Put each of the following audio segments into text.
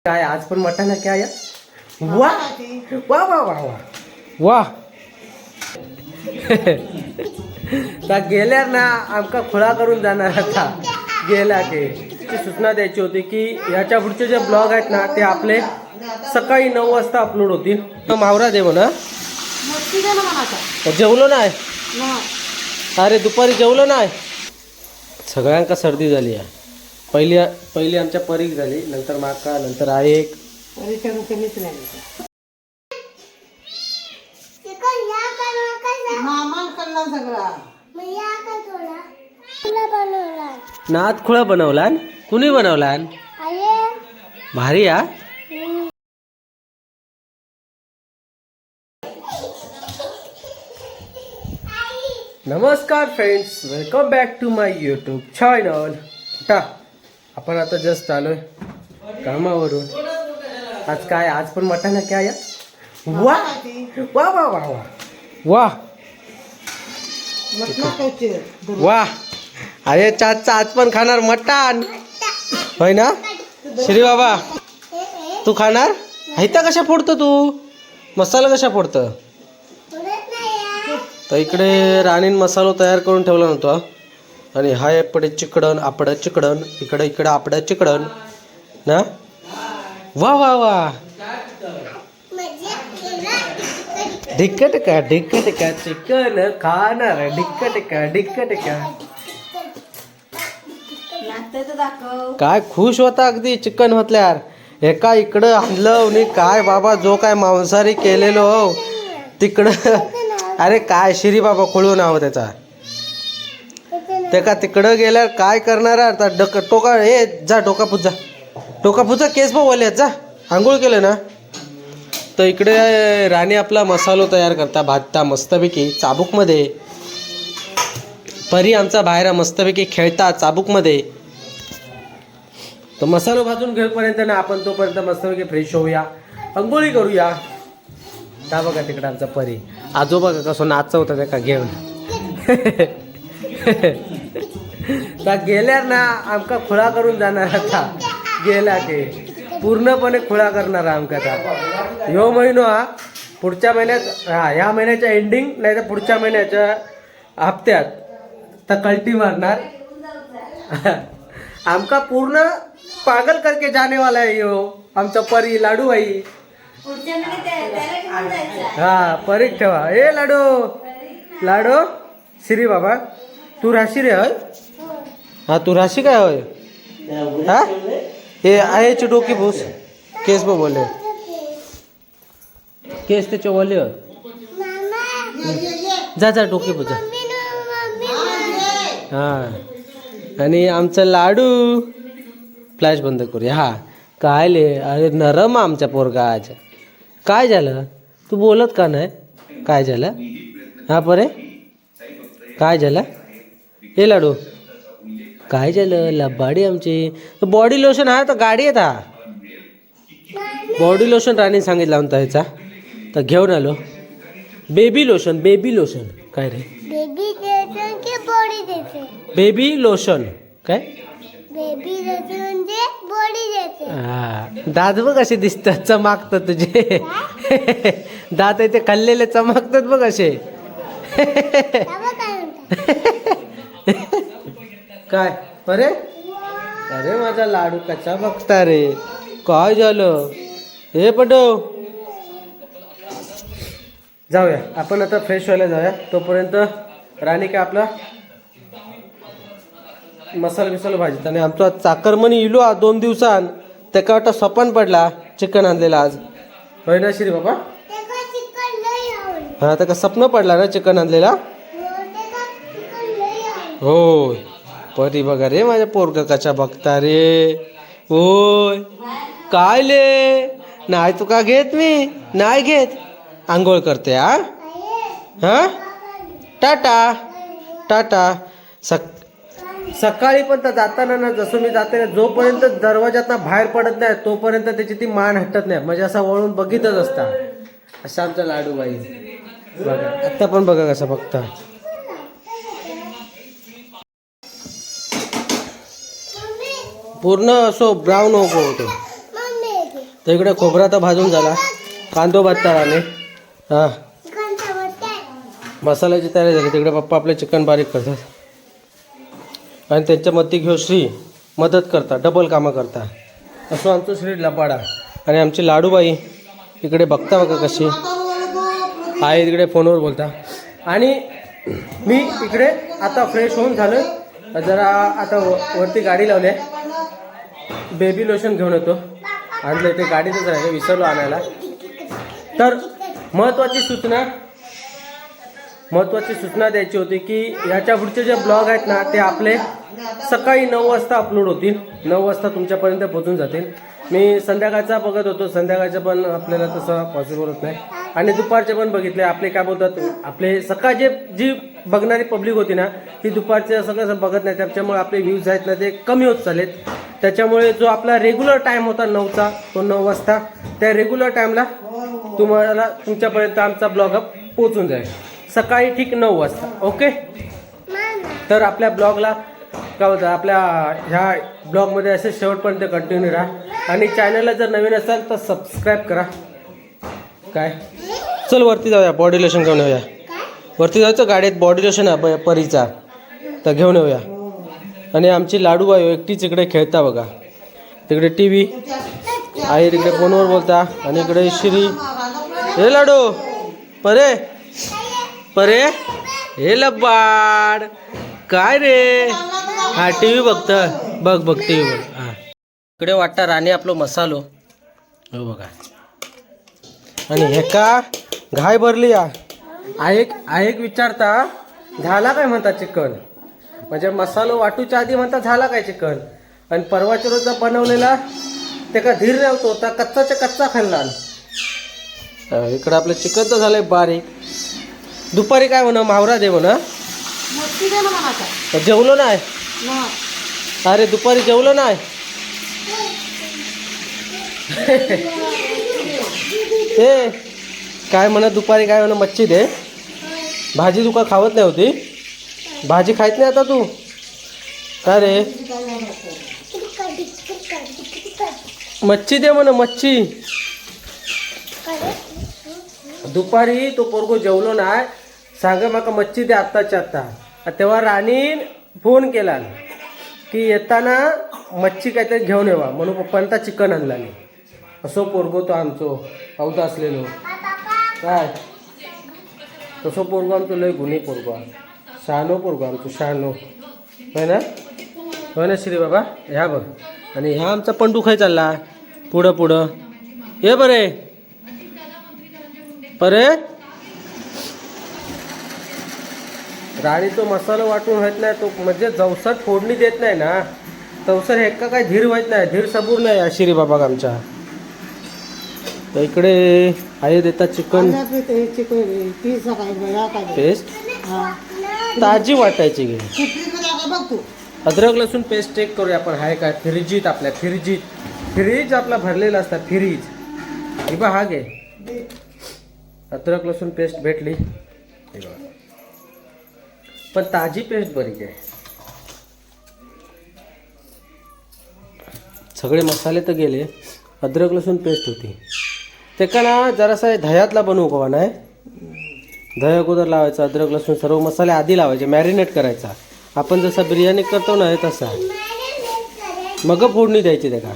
काय आज पण मटण आहे काय? वा वा वा वा वा वा का गेल्यार ना आमका खुळा करून जाणार आता गेला की सूचना द्यायची होती की याच्या पुढचे जे ब्लॉग आहेत ना ते आपले सकाळी 9 वाजता अपलोड होतील. मावरा दे म्हणा. जेवलो नाही. अरे दुपारी जेवलो नाही. सगळ्यांका सर्दी झाली आहे. पहिली आमच्या परीक झाली, नंतर माका, नंतर आयेक. नाद खुळा बनवला. कुणी बनवला? भारी हा. नमस्कार friends, welcome back to my YouTube channel. आपण आता जस्ट आलोय कामावरून. आज पण मटण आहे काय? वा वा वा वा वा वा वा. अरे चाचा आज पण खाणार मटण होय ना? श्री बाबा तू खाणार? हैता कशा फोडतो तू? मसाला कशा फोडतं? तर इकडे राणीन मसाला तयार करून ठेवला नव्हता. आणि हा एपडे चिकडन आपडं चिकडन इकडे आपडं चिकडन ना. वा वा वा. ढिक्कट का चिकन खाणार. ढिक्कट का काय खुश होता अगदी चिकन म्हटल्यावर. एका इकडं आणलं आणि काय बाबा जो काय मांसाहारी केलेलो तिकडं. अरे काय श्री बाबा खोळून आहो त्याचा. ते का तिकडं गेल्यावर काय करणार आता. टोका हे जा टोका पुजा केस बोले जा. आंघोळ केलं ना. तर इकडे राणी आपला मसालो तयार करता भाजता मस्तपैकी चाबूकमध्ये. परी आमचा बाहेर मस्तपैकी खेळता चाबूकमध्ये. तर मसालो भाजून घेऊपर्यंत ना आपण तोपर्यंत मस्तपैकी फ्रेश होऊया, आंघोळी करूया. का बघा तिकडे आमचा परी आजोबा कसं नाचवतात ते का घेऊन. का गेल्यार ना आमका खुळा करून जाणार आता गेला की पूर्णपणे खुळा करणार आमका. आता ह्यो महिनो हा पुढच्या महिन्यात ह्या महिन्याच्या एंडिंग नाही तर पुढच्या महिन्याच्या हप्त्यात तर कल्टी मारणार. आमका पूर्ण पागल करके जाने वाला है यो आमचा परी लाडू भाई. हा परीक ठेवा. ए लाडू श्री बाबा तू राशी रे होय. हा तू राशी काय होय. हा हे आहे डोकी भूस केस बोले केस त्याचे ओले होय. जा डोकी भूजा. हा आणि आमचा लाडू फ्लॅश बंद करूया. हा काय ले. अरे नरम आमच्या पोरगा आज. काय झालं तू बोलत का नाही? काय झालं हा परे? काय झालं हे लाडू? काय झालं लबाडी आमची? बॉडी लोशन आहे तर गाडी येत. हा बॉडी लोशन राणी सांगितलं म्हणता ह्याचा तर घेऊन आलो. बेबी लोशन काय रे? बेबी लोशन काय? हा दात बघ असे दिसतात चमकतात तुझे. दात आहे ते खाल्लेले चमकतात बघ असे. काय अरे अरे माझा लाडू कसा बघता रे. काय झालं हे पटव. जाऊया आपण आता फ्रेश व्हायला जाऊया. तोपर्यंत राणी काय आपला मसाला भाजीत. आणि आमचा चाकरमणी इलो 2 दिवसान त्याका वाटतं सपन पडला चिकन आणलेला आज होय ना श्री बाबा. हा त्याका सपन पडला ना चिकन आणलेला. होय परी बघा रे माझ्या पोरगा कशा बघता रे. होय काय ले नाही तू का घेत? मी नाही घेत. आंघोळ करते. हा टाटा. सकाळी पण तर जाताना ना जसं मी जाते ना जोपर्यंत दरवाजात बाहेर पडत नाही तोपर्यंत त्याची ती मान हटत नाही. म्हणजे असं वळून बघितच असता. असा आमचा लाडूबाई बघा. आता पण बघा कसं बघता. पूर्ण असो ब्राऊन होतो. तर इकडे खोबरा तर भाजून झाला, कांदो भाजता आले. हां, मसाल्याची तयारी झाली. तिकडे पप्पा आपले चिकन बारीक करतात आणि त्यांच्यामध्ये घेऊ श्री मदत करता, डबल कामं करता. असं आमचं श्री लबाडा. आणि आमची लाडूबाई इकडे बघता बघा कशी आहे, तिकडे फोनवर बोलता. आणि मी इकडे आता फ्रेश होऊन झालं, जरा आता वरती गाडी लावली आहे. बेबी लोशन घेऊन येतो, आणलं ते गाडीतच राहिले, विसरलो आणायला. तर महत्त्वाची सूचना द्यायची होती की ह्याच्या पुढचे जे ब्लॉग आहेत ना ते आपले सकाळी 9 वाजता अपलोड होतील. 9 वाजता तुमच्यापर्यंत पोहोचून जातील. मी संध्याकाळचा बघत होतो, संध्याकाळचं पण आपल्याला तसं पॉसिबल होत नाही. आणि दुपारचे पण बघितले. आपले काय बोलतात, आपले सकाळचे जी बघणारी पब्लिक होती ना ती दुपारचे असं कसं बघत नाही, त्याच्यामुळे आपले व्ह्यूज आहेत ना ते कमी होत चालेत. त्याच्यामुळे जो आपला रेग्युलर टाईम होता 9चा, तो 9 वाजता, त्या रेग्युलर टाईमला तुम्हाला तुमच्यापर्यंत आमचा ब्लॉग पोहोचून जाईल सकाळी ठीक 9 वाजता. ओके. तर आपल्या ब्लॉगला काय होतं, आपल्या ह्या ब्लॉगमध्ये असे शेवटपर्यंत कंटिन्यू राहा. आणि चॅनलला जर नवीन असाल तर सबस्क्राईब करा. काय चल वरती जाऊया, बॉडी लोशन घेऊन येऊया. वरती जायचं गाडीत बॉडी लोशन आहे परीचा, तर घेऊन येऊया. आणि आमची लाडूबाई एकटीच इकडे खेळता बघा. तिकडे टी व्ही आई तिकडे फोनवर बोलता. आणि इकडे श्री, हे लाडू परे परे, हे लबाड काय रे. हा टी व्ही बघतं, बघ बघ टी व्ही बघ. हां, इकडे वाटता राणी आपलं मसालो, हो बघा. आणि हे का घाय भरली या. एक विचारता झाला काय म्हणता चिकन, म्हणजे मसालो वाटूच्या आधी म्हणता झाला काय चिकन. आणि परवाच्या रोज बनवलेला ते का धीर नव्हतो, तर कच्चाच्या कच्चा खाल्ला. इकडं आपलं चिकन तर झालंय बारीक. दुपारी काय म्हणा मावरा दे म्हणा, जेवलो नाही. अरे दुपारी जेवलो नाही. ए काय म्हणा दुपारी काय म्हणा मच्छी दे. भाजी तुका खावत नाही होती, भाजी खायत नाही आता तू काय रे. मच्छी दे म्हणा मच्छी. दुपारी तो पोरगो जेवलो नाही, सांगा माका मच्छी दे आत्ताच्या आत्ता. तेव्हा राणी फोन केला की येताना मच्छी काहीतरी घेऊन येवा, म्हणून पप्पांता चिकन आणला नाही. असो पोरगो तो आमचो पावता असलेलो काय, तसो पोरगो आमचो लय गुन्हे पोरगो, शहाणो पोरगो आमचो शहाणो, होय ना, होय ना श्री बाबा. ह्या बघ. आणि ह्या आमचा पंडू खाय चालला पुढं पुढं. हे बरे परे, राणी तो मसाला वाटून होत नाही, तो म्हणजे जवसात फोडणी देत नाही ना, तवसर हे का काय धीर व्हायत नाही, धीर सबूर नाही आशिरी बाबा आमच्या. तर इकडे आई देतात चिकन पेस्ट, ताजी वाटायची घे. अद्रक लसूण पेस्ट चेक करूया आपण हाय काय. फ्रीजीत आपल्या फ्रीज आपला भरलेला असतात फ्रीज. हे बघ हा घे, अद्रक लसूण पेस्ट भेटली. पण ताजी पेस्ट बरी आहे. सगळे मसाले तर गेले, अद्रक लसूण पेस्ट होती. ते का ना जरासा दह्यातला बनवू का नाही, दही अगोदर लावायचा, अद्रक लसूण सर्व मसाले आधी लावायचे, मॅरिनेट करायचा. आपण जसा बिर्याणी करतो ना तसा, मग फोडणी द्यायची त्याला.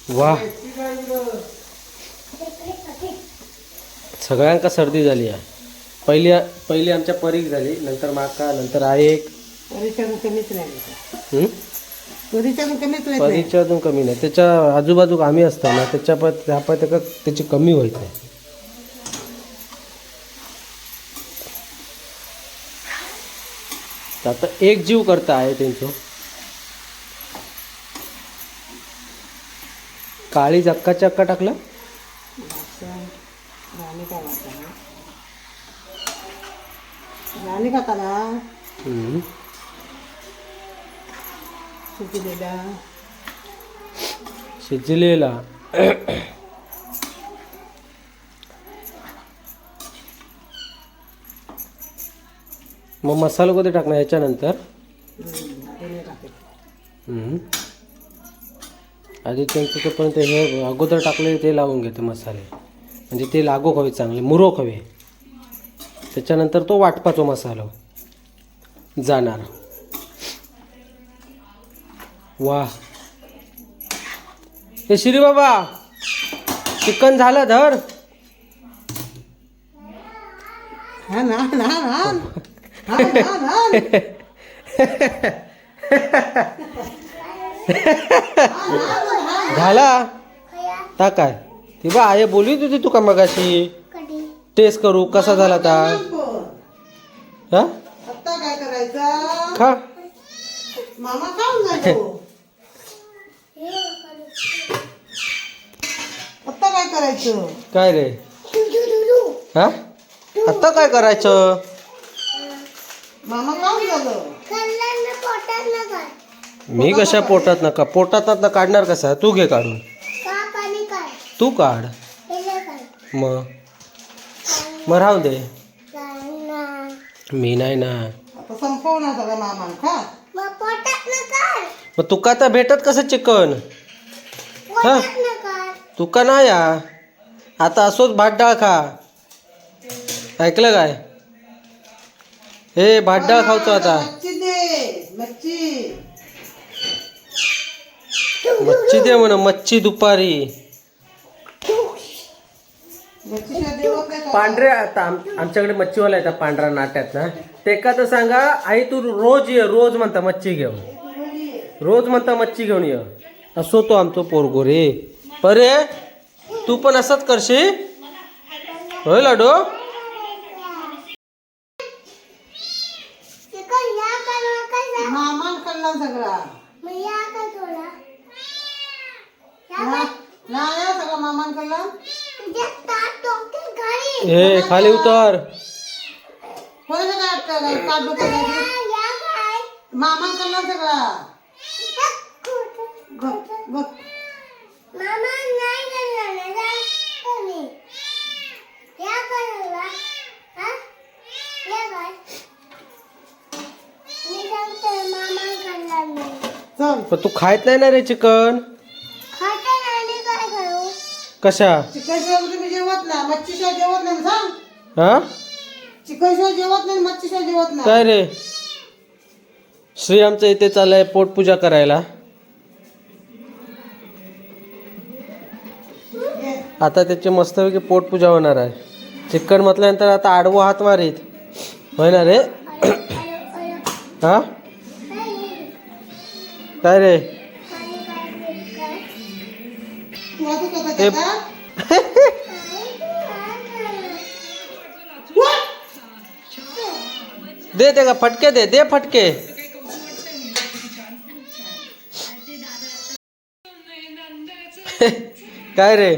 वा, सगळ्यांका सर्दी झाली आहे. पहिली आमच्या परीक झाली, नंतर माका, नंतर आयेक. परीच्यातून कमी नाही, त्याच्या आजूबाजू आम्ही असतो ना त्याची कमी होत नाही. आता एक जीव करता आहे त्यांचं. काळी जक्काच्या अक्का टाकला. शिजलेला मग मसाला कधी टाकणार याच्यानंतर? आधी त्यांचं तोपर्यंत हे अगोदर टाकले ते लावून घेते मसाले, म्हणजे ते लागू हवे, चांगले मुरोक हवे. त्याच्यानंतर तो वाटपाचो मसाला जाणार. वा, हे श्री बाबा चिकन झालं धर. झाला ता काय ती बा आई बोलली होती तुका मगाशी टेस्ट करू कसा झाला ता. हा आता काय करायचं? खा मामा खाऊन जातो. आता काय करायचं? काय रे? हा आता काय करायचं? मामा खाऊन झालं. मी कशा पोटात नका, पोटात काढणार कसा? तू घे काढून. तू काढ मग राहू दे. मी नाही ना. आता संपवणार सगळं मामा खा. मग तुका तर भेटत कसं चिकन? हा तुका नाही या आता असोच भात डाळ खा. ऐकलं काय? हे भात डाळ खावतो आता. मच्छी दे, मच्छी. मच्छी दे म्हण, मच्छी दुपारी. पांढरे आता आमच्याकडे मच्छीवाला येतात पांढरा नाट्यात ना, ते का तर सांगा आई तू रोज ये, रोज म्हणता मच्छी घेऊन, रोज म्हणता मच्छी घेऊन ये. असो तो आमचं पोरगो रे. परे तू पण असंच करशील होय लाडो? मामान खाल्ला सगळा. नाही सगळं मामान खाल्ला. हे खाली उतर. कोणाचं काय काढलो करायचं? मामान खाल्ला सगळा. बघ चल. पण तू खायत नाही ना रे चिकन? कशा? चिकन शिवाय तुम्ही जेवत नाही, मच्छी शिवाय जेवत नाही सांग. हा चिकन शिवाय जेवत नाही, मच्छी शिवाय जेवत नाही. काय रे? श्री आमचं इथे चाललंय पोटपूजा करायला. आता त्याची मस्तपैकी पोटपूजा होणार आहे. चिकन म्हटल्यानंतर आता आडवं हात मारीत होय ना रे? हा काय रे? तू आता कसं ते करता? दे ते का फटके दे, दे फटके. काय रे?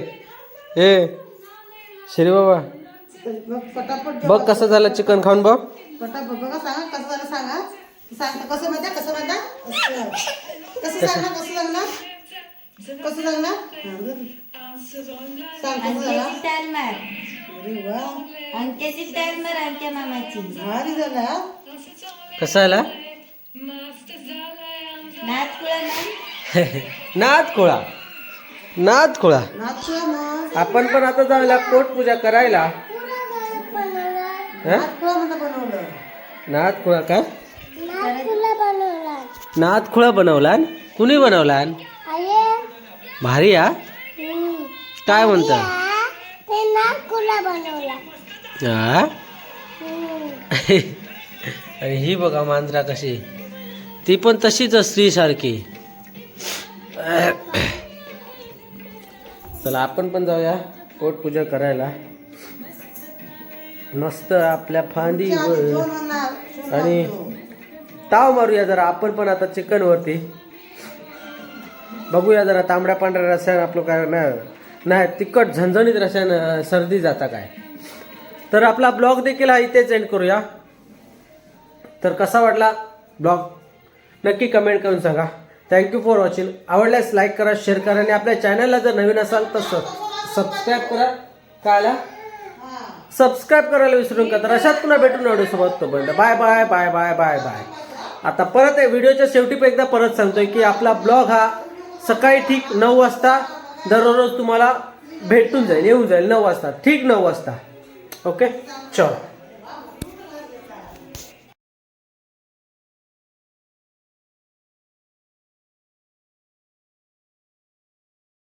हे श्री बाबा बघ पटापट बघ कसं झालं चिकन खाऊन बघ. पटापट बघा सांगा कसं झालं सांगा. सांगता कसं म्हणता कसं म्हणता कसं सांगणार कसं लागणार कसं लागणार सांग कसं झाला. स्टाईल मार, अरे वा अंक्याची स्टाईल मार, अंक्या मामाची. भारी झाला. कसं आला? नाच कुळा नाही. नाद खोळा, नाद खोळा. नाचूया मग. आपण पण आता जाऊया पोटपूजा करायला. हा? नाचूया म्हणलं बनवलं. नाद खोळा काय? नाद खोळा बनवला? कुणी बनवला? भारी या काय म्हणता? हा? आणि ही बघा मांजरा कशी, ती पण तशीच स्त्री सारखी. चला आपण पण जाऊया पोटपूजा करायला मस्त आपल्या फांदीवर दोन होणार. आणि ताव मारूया जरा आपण पण आता चिकन वरती. बघूया जरा तांबड्या पांढऱ्या रस्यानं आपलं काय नाही तिखट झणझणीत रस्यानं सर्दी जाता काय. तर आपला ब्लॉग देखील हा इथेच एंड करूया. तर कसा वाटला ब्लॉग नक्की कमेंट करून सांगा. Thank you for watching. आवडल्यास लाईक करा, शेअर करा आणि आपल्या चॅनलला जर नवीन असाल तर सबस्क्राईब करा. काय आला? सबस्क्राईब करायला विसरू नका. तर अशात पुन्हा भेटून व्हिडिओ सोबत. तोपर्यंत bye bye bye bye bye bye. आता परत व्हिडिओच्या शेवटी एकदा परत सांगतोय की आपला ब्लॉग हा सकाळी ठीक 9 वाजता दररोज तुम्हाला भेटून जाईल, येऊन जाईल 9 वाजता, ठीक 9 वाजता. ओके चल.